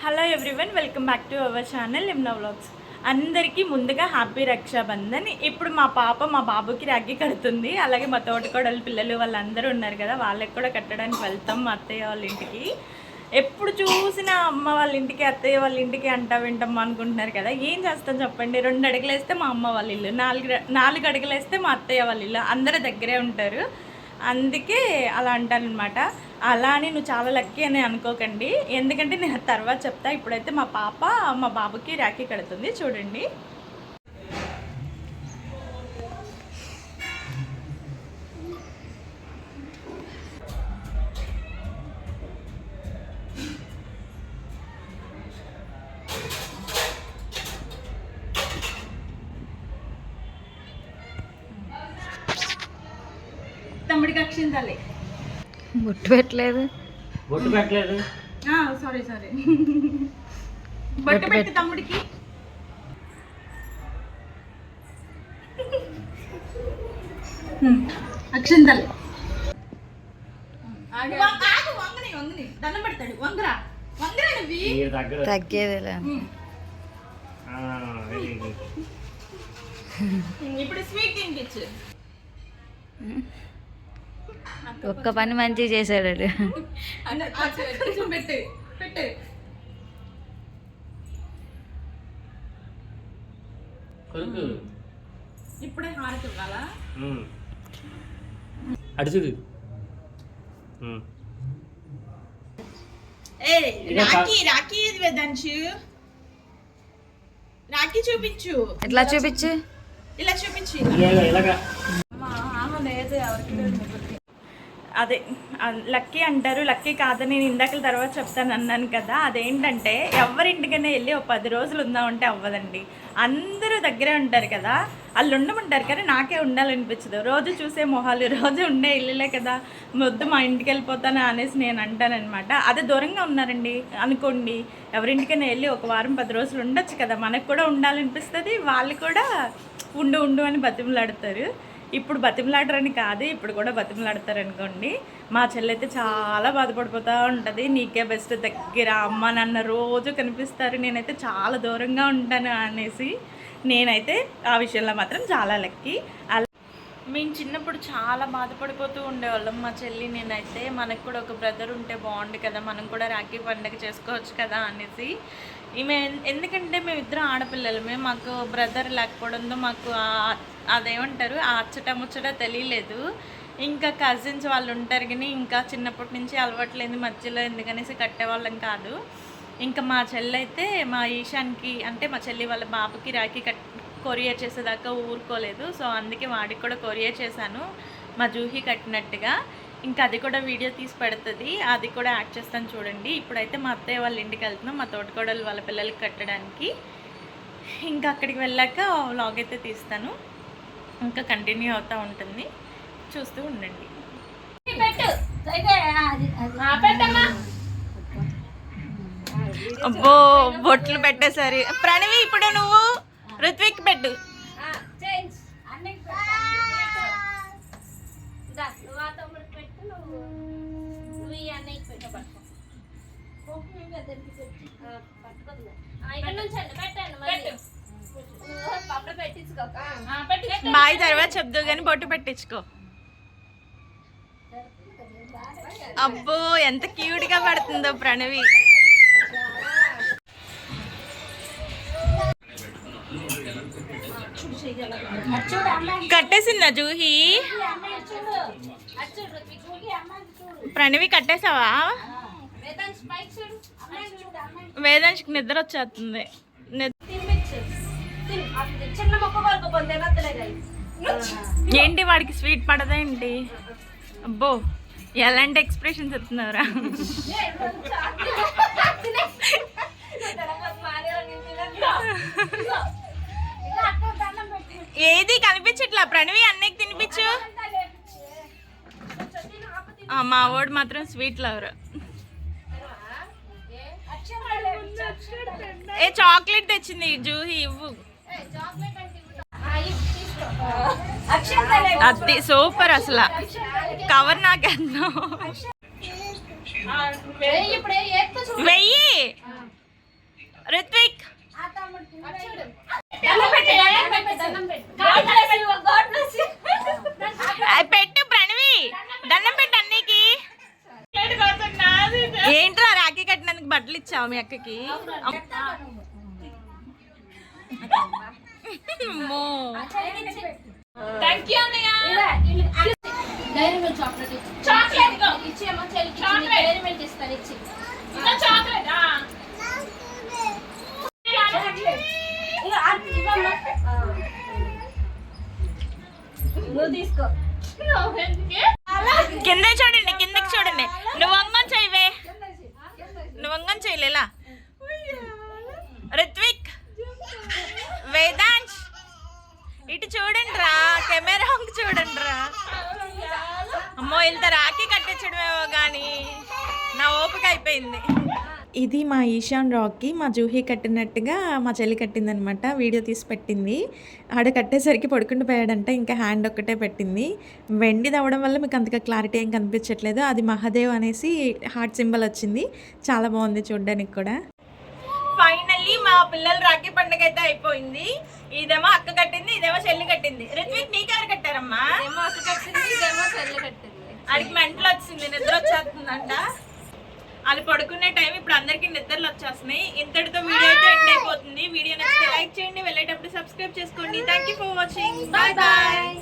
Hello everyone, welcome back to our channel Yamuna vlogs. అందరికీ ముందుగా happy Rakshabandhan. ఇప్పుడు మా పాప మా బాబుకి రాఖీ కడుతుంది. అలాగే మా తోటకోడలు పిల్లలు వాళ్ళందరూ ఉన్నారు కదా, వాళ్ళకి కూడా కట్టడానికి వెళ్తాం మా అత్తయ్య వాళ్ళ ఇంటికి. ఎప్పుడు చూసినా అమ్మ వాళ్ళ ఇంటికి అత్తయ్య వాళ్ళ ఇంటికి అంటా వింటాం అనుకుంటున్నారు కదా. ఏం చేస్తాం చెప్పండి, 2 అడుగులు వేస్తే మా అమ్మ వాళ్ళ ఇల్లు, 4 అడుగులు వేస్తే మా అత్తయ్య వాళ్ళ ఇల్లు, అందరూ దగ్గరే ఉంటారు. అందుకే అలా అంటానమాట. అలా అని నువ్వు చాలా లక్కీ అని అనుకోకండి, ఎందుకంటే నేను తర్వాత చెప్తా. ఇప్పుడైతే మా పాప మా బాబుకి రాఖీ కడుతుంది, చూడండి. తమ్ముడికి అక్షింతాలి. బొట్టు పెట్టలేదు. సారీ బొట్టు పెట్టి తమ్ముడికి. అక్షింతాలి. దండం పెడతాడు. వంగరా తగ్గేదిలే. ఇప్పుడు స్వీట్ తినిపించు. ఒక్క పని మంచిగా చేశాడు. పెట్టు పెట్టు. ఇప్పుడే హారతి ఇవ్వాలా? అడుచుడు. రాఖీ రాఖీ వేదాంశు, రాఖీ చూపించు. ఎట్లా చూపించు? ఇలా చూపించు. లేదు, ఎవరికి అదే లక్కీ అంటారు. లక్కీ కాదని నేను ఇందాక తర్వాత చెప్తాను అన్నాను కదా. అదేంటంటే ఎవరింటికైనా వెళ్ళి ఒక 10 రోజులు ఉందామంటే అవ్వదండి. అందరూ దగ్గరే ఉంటారు కదా, వాళ్ళు ఉండమంటారు కానీ నాకే ఉండాలనిపించదు. రోజు చూసే మొహాలు, రోజు ఉండే ఇల్లులే కదా, మొద్దు మా ఇంటికి వెళ్ళిపోతాను అనేసి నేను అంటానమాట. అదే దూరంగా ఉన్నారండి అనుకోండి, ఎవరింటికైనా వెళ్ళి ఒక వారం 10 రోజులు ఉండొచ్చు కదా, మనకు కూడా ఉండాలనిపిస్తుంది. వాళ్ళు కూడా ఉండు అని బతిమలాడతారు. ఇప్పుడు బతిమలాడరని కాదు, ఇప్పుడు కూడా బతిమలాడతారు అనుకోండి. మా చెల్లైతే చాలా బాధపడిపోతూ ఉంటుంది. నీకే బెస్ట్, దగ్గర అమ్మ నాన్న రోజు కనిపిస్తారు, నేనైతే చాలా దూరంగా ఉంటాను అనేసి. నేనైతే ఆ విషయంలో మాత్రం చాలా లక్కీ. మేము చిన్నప్పుడు చాలా బాధపడిపోతూ ఉండేవాళ్ళం మా చెల్లి నేనైతే. మనకు కూడా ఒక బ్రదర్ ఉంటే బాగుండు కదా, మనం కూడా రాఖీ పండుగ చేసుకోవచ్చు కదా అనేసి. ఈమె ఎందుకంటే మేమిద్దరం ఆడపిల్లలమే, మాకు బ్రదర్ లేకపోవడంతో మాకు అదేమంటారు ఆ ముచ్చట తెలియలేదు. ఇంకా కజిన్స్ వాళ్ళు ఉంటారు కానీ ఇంకా చిన్నప్పటి నుంచి అలవాట్లేదు, మధ్యలో ఎందుకనేసి కట్టేవాళ్ళం కాదు. ఇంకా మా చెల్లి అయితే మా ఈశాన్కి అంటే మా చెల్లి వాళ్ళ బాబుకి రాఖీ కొరియర్ చేసేదాకా ఊరుకోలేదు. సో అందుకే వాడికి కూడా కొరియర్ చేశాను మా జూహి కట్టినట్టుగా. ఇంకా అది కూడా వీడియో తీసి పెడుతుంది, అది కూడా యాడ్ చేస్తాను చూడండి. ఇప్పుడైతే మా అత్తయ్య వాళ్ళ ఇంటికి వెళ్తున్నాం మా తోటకోడలు వాళ్ళ పిల్లలకి కట్టడానికి. ఇంకా అక్కడికి వెళ్ళాక వ్లాగ్ అయితే తీస్తాను, ఇంకా కంటిన్యూ అవుతూ ఉంటుంది, చూస్తూ ఉండండి. అబ్బో బొట్లు పెట్టేసరి ప్రణవి, ఇప్పుడు నువ్వు ఋత్విక్ పెట్టు. బాయ్ తర్వాత చెప్దు కానీ బొట్టు పెట్టించుకో. అబ్బో ఎంత క్యూట్ గా పడుతుందో ప్రణవి. కట్టేసిందా జూహి? ప్రణవి కట్టేసావా? వేదాంశకి నిద్ర వచ్చేస్తుంది. ఏంటి వాడికి స్వీట్ పడదేంటి? అబ్బో ఎలాంటి ఎక్స్ప్రెషన్స్ ఇస్తున్నారా? ఏది కనిపించట్లా ప్రణవి, అన్నయ్యకి తినిపించు. మా వాడు మాత్రం స్వీట్ లవర్. ఏ చాక్లెట్ తెచ్చింది జూహి, ఇవ్వు. అది సూపర్ అసలు, కవర్ నాకెన్నో వెయ్యి రిత్విక్ పెట్టు ప్రణవి, దండం పెట్టు అన్నీకి. ఏంట్రా రాఖీ కట్టినందుకు బట్టలు ఇచ్చావు మీ అక్కకి? అమ్మో. డైరీ మిల్క్ చాక్లెట్ ఇచ్చేమో చెల్లికి డైరీ మిల్క్ ఇస్తాను ఇచ్చి నువ్వు తీసుకో. కింద చూడండి, కిందకి చూడండి. నువ్వు వంగం చేయవే, నువ్వు వంగం చేయలేలా. రిత్విక్, వేదాంశ్ ఇటు చూడండి రా, కెమెరా చూడండి రా. అమ్మో ఇంత రాఖీ కట్టించడమేమో కానీ నా ఓపిక అయిపోయింది. ఇది మా ఈశాన్ రాక్కి మా జూహీ కట్టినట్టుగా మా చెల్లి కట్టిందనమాట. వీడియో తీసి పెట్టింది. ఆడ కట్టేసరికి పడుకుంటూ పోయాడంట, ఇంకా హ్యాండ్ ఒక్కటే పెట్టింది. వెండిది అవ్వడం వల్ల మీకు అంతగా క్లారిటీ ఏం కనిపించట్లేదు. అది మహాదేవ్ అనేసి హార్ట్ సింబల్ వచ్చింది. చాలా బాగుంది చూడడానికి కూడా. ఫైనల్లీ మా పిల్లల రాఖీ పండుగ అయితే అయిపోయింది. ఇదేమో అక్క కట్టింది, ఇదేమో చెల్లి కట్టింది. రిత్విక్ నీకెవరు కట్టారమ్మా? అడిగి మెంటలు వచ్చింది, నిద్ర వచ్చేస్తుందంట. అది పడుకునే టైం, ఇప్పుడు అందరికీ నిద్రలు వచ్చేస్తున్నాయి. ఇంతటితో వీడియో అయితే ఎండ్ అయిపోతుంది. వీడియో నచ్చితే లైక్ చేయండి, వెళ్ళేటప్పుడు సబ్స్క్రైబ్ చేసుకోండి. Thank you for watching. Bye bye.